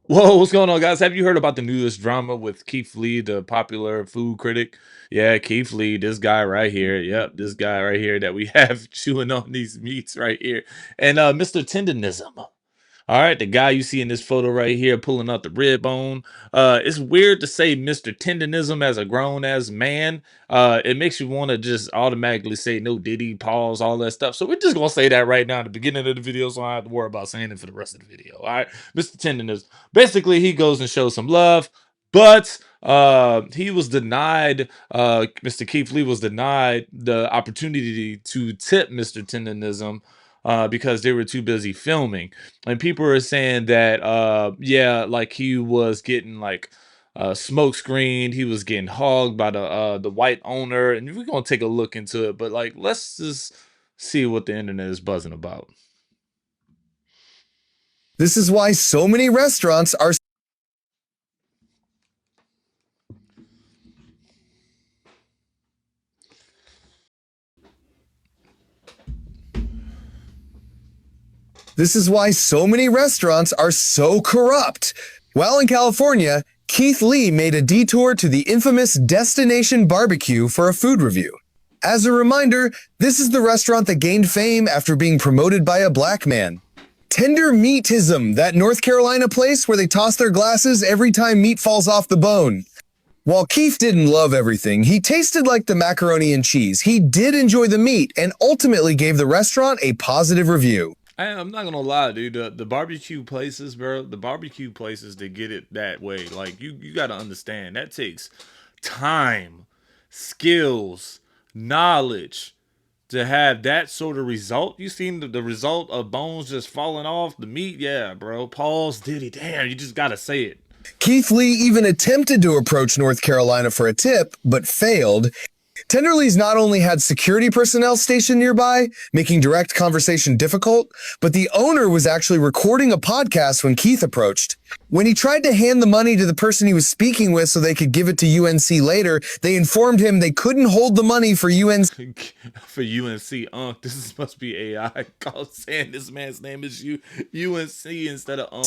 Whoa, what's going on, guys? Have you heard about the newest drama with Keith Lee, the popular food critic? Yeah, Keith Lee, this guy right here. Yep, this guy right here that we have chewing on these meats right here. And Mr. Tendonism. All right, the guy you see in this photo right here pulling out the rib bone. It's weird to say Mr. Tendonism as a grown as man. It makes you want to just automatically say no diddy, pause, all that stuff. So we're just gonna say that right now at the beginning of the video, so I don't have to worry about saying it for the rest of the video. All right, Mr. Tendonism. Basically, he goes and shows some love, but he was denied. Mr. Keith Lee was denied the opportunity to tip Mr. Tendonism because they were too busy filming. And people are saying that yeah, like he was getting like smoke screened, he was getting hogged by the white owner, and we're gonna take a look into it. But like, let's just see what the internet is buzzing about. This is why so many restaurants are This is why so many restaurants are so corrupt. While in California, Keith Lee made a detour to the infamous Destination Barbecue for a food review. As a reminder, this is the restaurant that gained fame after being promoted by a black man. Tendernism, that North Carolina place where they toss their glasses every time meat falls off the bone. While Keith didn't love everything, he tasted like the macaroni and cheese. He did enjoy the meat and ultimately gave the restaurant a positive review. I'm not gonna lie, dude. The barbecue places, bro. The barbecue places that get it that way, like you got to understand that takes time, skills, knowledge to have that sort of result. You seen the result of bones just falling off the meat? Yeah, bro. Pause, Diddy. Damn, you just gotta say it. Keith Lee even attempted to approach North Carolina for a tip, but failed. Tenderly's not only had security personnel stationed nearby, making direct conversation difficult, but the owner was actually recording a podcast when Keith approached. When he tried to hand the money to the person he was speaking with so they could give it to UNC later, they informed him they couldn't hold the money for UNC. For UNC, this must be AI. Call saying this man's name is UNC instead of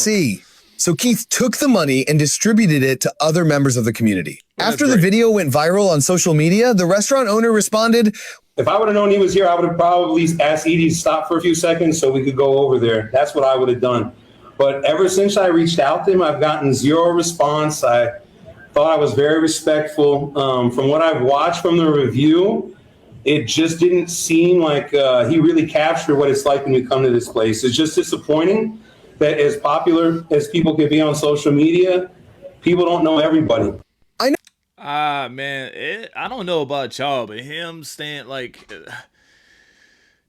So Keith took the money and distributed it to other members of the community. Well, after the video went viral on social media, the restaurant owner responded, "If I would have known he was here, I would have probably asked Edie to stop for a few seconds so we could go over there. That's what I would have done. But ever since I reached out to him, I've gotten zero response. I thought I was very respectful. From what I've watched from the review, it just didn't seem like he really captured what it's like when you come to this place. It's just disappointing that as popular as people can be on social media, people don't know everybody." Man, I don't know about y'all, but him staying like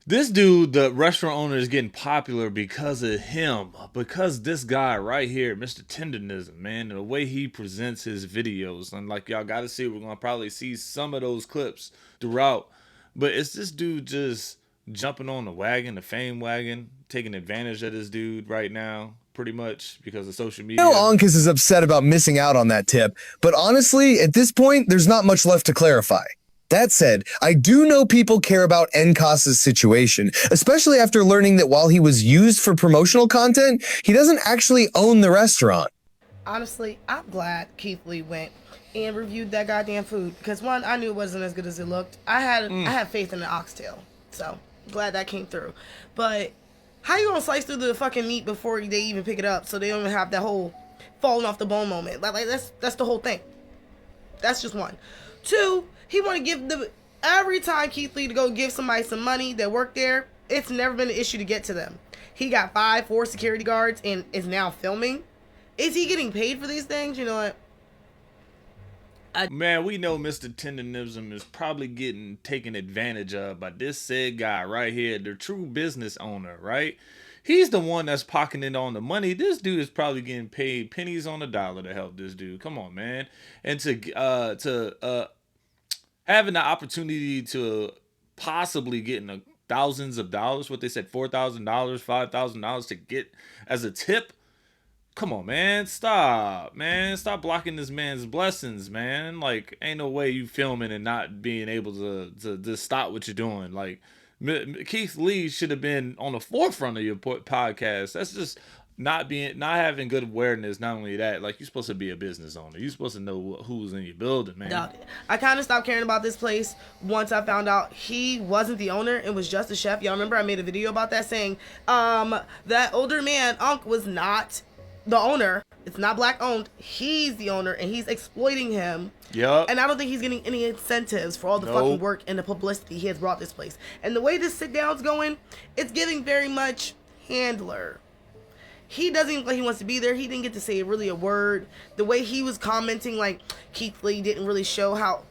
this dude, the restaurant owner, is getting popular because of him. Because this guy right here, Mr. Tendernism, man, and the way he presents his videos, and like y'all got to see, we're gonna probably see some of those clips throughout. But it's this dude just jumping on the wagon, the fame wagon, taking advantage of this dude right now, pretty much because of social media. I know Ankus is upset about missing out on that tip, but honestly, at this point, there's not much left to clarify. That said, I do know people care about Nkas's situation, especially after learning that while he was used for promotional content, he doesn't actually own the restaurant. Honestly, I'm glad Keith Lee went and reviewed that goddamn food because one, I knew it wasn't as good as it looked. I had faith in the oxtail, so glad that came through. But how you gonna slice through the fucking meat before they even pick it up so they don't even have that whole falling off the bone moment? Like that's the whole thing. That's just one. Two, he want to give every time Keith Lee to go give somebody some money that worked there, it's never been an issue to get to them. He got 4 security guards and is now filming. Is he getting paid for these things? You know what? Man, we know Mr. Tendonism is probably getting taken advantage of by this said guy right here, the true business owner, right? He's the one that's pocketing on the money. This dude is probably getting paid pennies on the dollar to help this dude. Come on, man. And to having the opportunity to possibly getting thousands of dollars, what they said, $4,000, $5,000 to get as a tip. Come on, man. Stop, man. Stop blocking this man's blessings, man. Like, ain't no way you filming and not being able to stop what you're doing. Like, Keith Lee should have been on the forefront of your podcast. That's just not having good awareness. Not only that, like, you're supposed to be a business owner. You're supposed to know who's in your building, man. Doubt it. I kind of stopped caring about this place once I found out he wasn't the owner. It was just a chef. Y'all remember I made a video about that saying that older man, Unc, was not the owner. It's not black owned. He's the owner, and he's exploiting him. Yep. And I don't think he's getting any incentives for all the fucking work and the publicity he has brought this place. And the way this sit down's going, it's giving very much handler. He doesn't look like he wants to be there. He didn't get to say really a word. The way he was commenting, like, Keith Lee didn't really show how.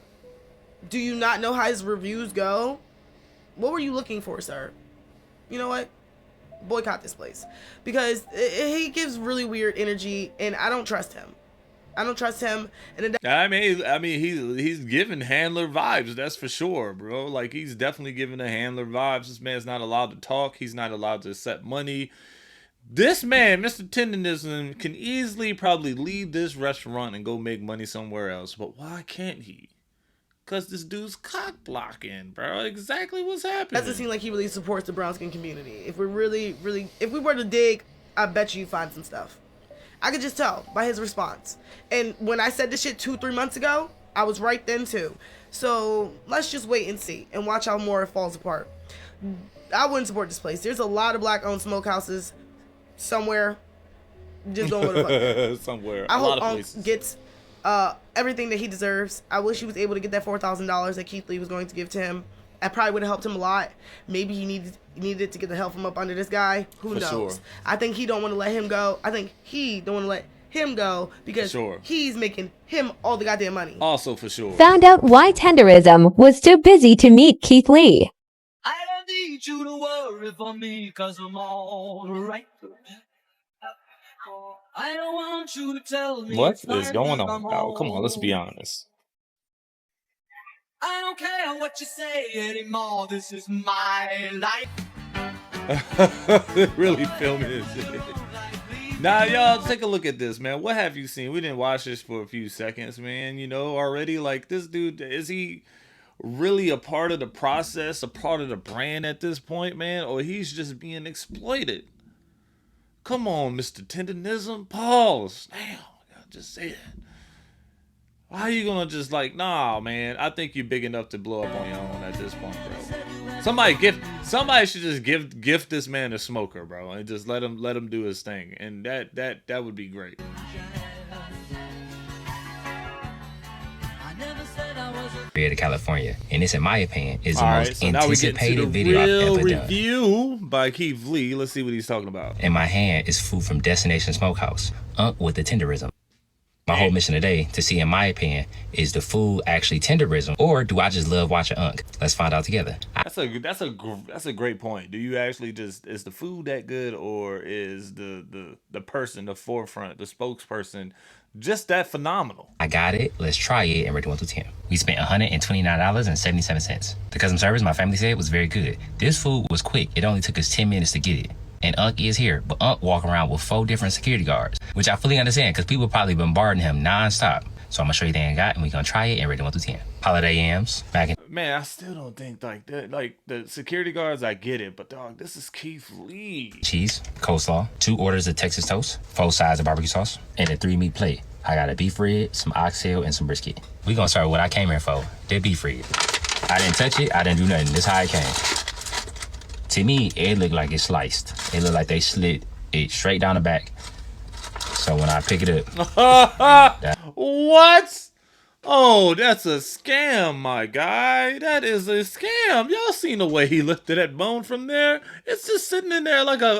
Do you not know how his reviews go? What were you looking for, sir? You know what? Boycott this place. Because he gives really weird energy, and I don't trust him. I don't trust him. And I mean, he's giving handler vibes. That's for sure, bro. Like, he's definitely giving the handler vibes. This man's not allowed to talk. He's not allowed to accept money. This man, Mr. Tendernism, can easily probably leave this restaurant and go make money somewhere else. But why can't he? Because this dude's cock blocking, bro. Exactly what's happening. Doesn't seem like he really supports the brown skin community. If we if we were to dig, I bet you find some stuff. I could just tell by his response. And when I said this shit 2-3 months ago, I was right then too. So let's just wait and see and watch how more it falls apart. I wouldn't support this place. There's a lot of black-owned smokehouses somewhere. Just don't go to fuck. Somewhere. I a lot hope of Unc places. gets everything that he deserves. I wish he was able to get that $4,000 that Keith Lee was going to give to him. That probably would have helped him a lot. Maybe he needed to get the help from up under this guy. Who knows? Sure. I think he don't want to let him go. I think he don't want to let him go because he's making him all the goddamn money. Also, for sure. Found out why Tenderism was too busy to meet Keith Lee. I don't need you to worry for me, cause I'm all right. I don't want you to tell me What is going on, dog? Come on, let's be honest. I don't care what you say anymore. This is my life. Really filming this shit. Now, y'all, take a look at this, man. What have you seen? We didn't watch this for a few seconds, man. You know, already, like, this dude, is he really a part of the process, a part of the brand at this point, man? Or he's just being exploited? Come on, Mr. Tendernism. Pause. Damn, I gotta just say that. How you gonna just like, nah, man, I think you're big enough to blow up on your own at this point, bro. Somebody should just gift this man a smoker, bro, and just let him do his thing. And that would be great. Created California, and this, in my opinion, is the All most right, so now we get to anticipated the video I've real ever done. review by Keith Lee. Let's see what he's talking about. In my hand is food from Destination Smokehouse, with the Tenderism. My whole mission today to see, in my opinion, is the food actually Tenderism, or do I just love watching Unc? Let's find out together. That's a great point. Do you actually just, is the food that good, or is the person, the forefront, the spokesperson, just that phenomenal? I got it. Let's try it and rate it 1 through 10. We spent $129.77. The customer service, my family said, was very good. This food was quick. It only took us 10 minutes to get it. And Unc is here, but Unc walking around with 4 different security guards, which I fully understand because people probably bombarding him non-stop. So I'm gonna show you the I got, and we're gonna try it and rate it 1 through 10. Holiday yams, back in. Man, I still don't think like that. Like the security guards, I get it, but dog, this is Keith Lee. Cheese, coleslaw, 2 orders of Texas toast, 4 sides of barbecue sauce, and a 3-meat plate. I got a beef rib, some oxtail, and some brisket. We gonna start with what I came here for, the beef rib. I didn't touch it, I didn't do nothing. This how it came. To me, it looked like it's sliced. It looked like they slit it straight down the back. So when I pick it up, What? Oh, that's a scam, my guy. That is a scam. Y'all seen the way he lifted that bone from there? It's just sitting in there like a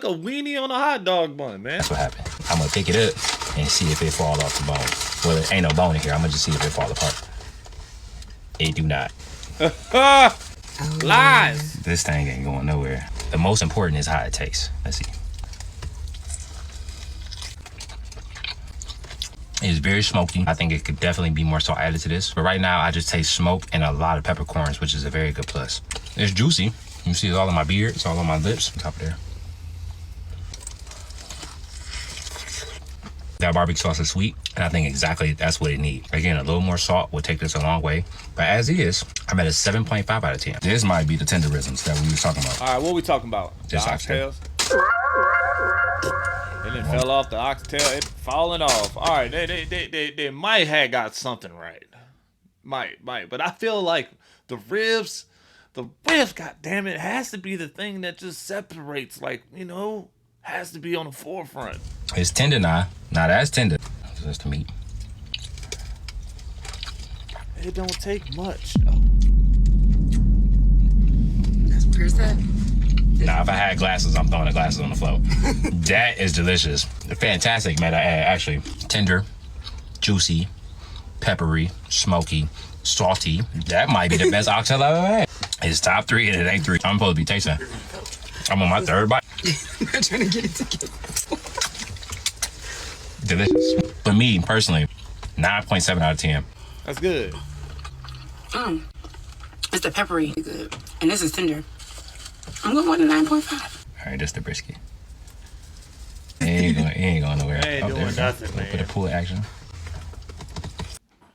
weenie on a hot dog bun, man. that's what happened. I'm gonna pick it up and see if it fall off the bone. Well, there ain't no bone in here. I'm gonna just see if it fall apart. It do not. Lies. This thing ain't going nowhere. The most important is how it tastes. Let's see. It's very smoky. I think it could definitely be more salt added to this. But right now, I just taste smoke and a lot of peppercorns, which is a very good plus. It's juicy. You see it's all on my beard. It's all on my lips. On top of there. That barbecue sauce is sweet, and I think exactly that's what it needs. Again, a little more salt will take this a long way. But as is, I'm at a 7.5 out of 10. This might be the Tenderisms that we were talking about. All right, what we talking about? Just The oxtails? And it fell off the oxtail. It falling off. All right, they might have got something right. Might. But I feel like the ribs, God damn it, has to be the thing that just separates. Like, has to be on the forefront. It's tender now. Now that's tender. Just the meat. It don't take much. Where's that? Now, if I had glasses, I'm throwing the glasses on the floor. That is delicious. Fantastic, man. Actually, tender, juicy, peppery, smoky, salty. That might be the best oxtail I've ever had. It's top 3 and it ain't 3. I'm supposed to be tasting. I'm on my 3rd bite. I'm trying to get it together. Delicious. For me, personally, 9.7 out of 10. That's good. It's the peppery. Good. And this is tender. I'm going with a 9.5. All right, this the brisket. It ain't going nowhere. It ain't doing nothing, man. Put a pull action.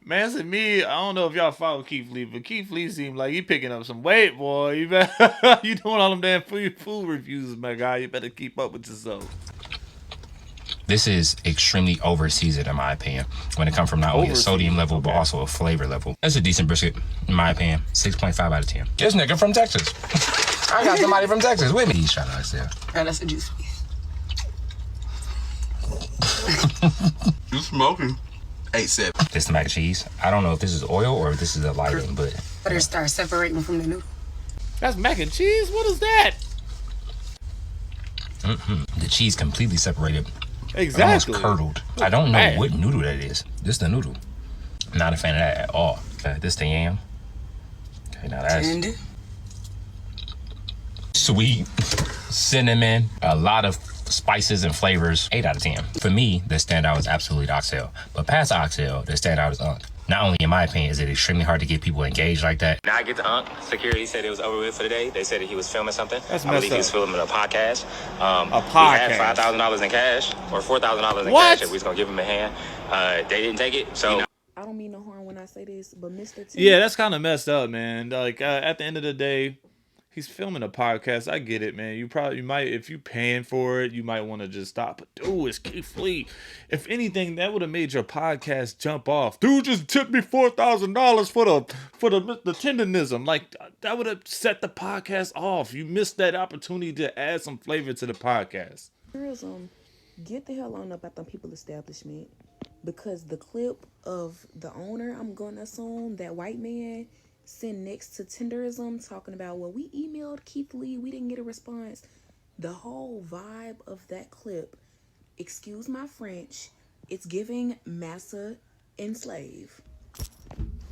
Man, to me, I don't know if y'all follow Keith Lee, but Keith Lee seemed like he picking up some weight, boy. You doing all them damn food reviews, my guy. You better keep up with yourself. This is extremely over-seasoned, in my opinion, when it comes from not only a sodium level, but also a flavor level. That's a decent brisket, in my opinion. 6.5 out of 10. This nigga from Texas. I got somebody from Texas with me. He's trying to understand. All right, that's a juice piece. You smoking. 8-7. This the mac and cheese. I don't know if this is oil or if this is a lighting, but... Better start separating from the noodle. That's mac and cheese? What is that? The cheese completely separated. Exactly. Almost curdled. I don't know what noodle that is. This the noodle. Not a fan of that at all. Okay, this the yam. Okay, now that's... Tender. Sweet, cinnamon, a lot of spices and flavors. 8 out of 10. For me, the standout is absolutely the oxtail. But past the oxtail, the standout is unk. Not only, in my opinion, is it extremely hard to get people engaged like that. Now I get to unk. Security said it was over with for the day. They said that he was filming something. That's I believe he was filming a podcast. A podcast. He had $5,000 in cash, or $4,000 in cash if we was going to give him a hand. They didn't take it, so... I don't mean no harm when I say this, but Mr. T... Yeah, that's kind of messed up, man. Like, at the end of the day, he's filming a podcast. I get it, man. You might, if you paying for it, you might want to just stop. But dude, it's Keith Lee. If anything, that would have made your podcast jump off. Dude just tipped me $4,000 for the Tendernism. Like, that would have set the podcast off. You missed that opportunity to add some flavor to the podcast. Tourism, get the hell on up at them people establishment, because the clip of the owner, I'm going to assume that white man, sitting next to Tenderism talking about, well, we emailed Keith Lee, we didn't get a response. The whole vibe of that clip, excuse my French, it's giving massa enslave.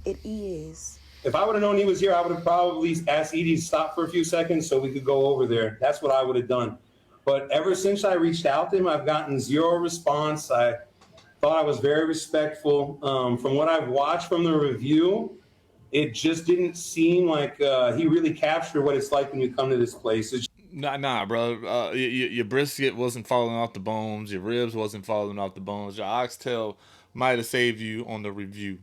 It is. If I would have known he was here, I would have probably asked Edie to stop for a few seconds so we could go over there. That's what I would have done. But ever since I reached out to him, I've gotten zero response. I thought I was very respectful. From what I've watched from the review, it just didn't seem like he really captured what it's like when you come to this place. Nah, bro. Your brisket wasn't falling off the bones. Your ribs wasn't falling off the bones. Your oxtail might have saved you on the review.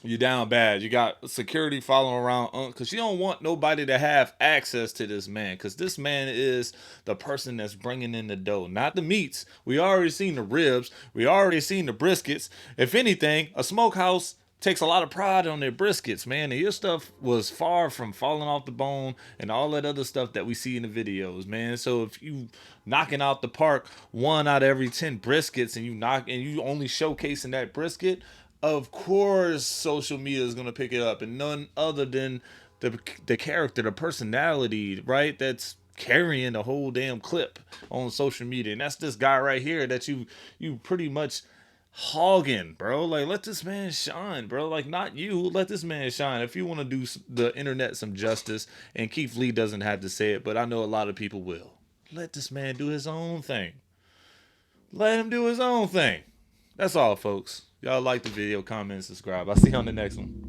You're down bad. You got security following around because you don't want nobody to have access to this man, because this man is the person that's bringing in the dough, not the meats. We already seen the ribs. We already seen the briskets. If anything, a smokehouse takes a lot of pride on their briskets, man. And your stuff was far from falling off the bone and all that other stuff that we see in the videos, man. So if you knocking out the park 1 out of every 10 briskets and you only showcasing that brisket, of course social media is gonna pick it up, and none other than the character, the personality, right? That's carrying the whole damn clip on social media, and that's this guy right here that you pretty much hogging, bro. Like, let this man shine, bro. Like, not you. Let this man shine. If you want to do the internet some justice, and Keith Lee doesn't have to say it, but I know a lot of people will. Let this man do his own thing. Let him do his own thing. That's all, folks. Y'all like the video, comment, subscribe. I'll see you on the next one.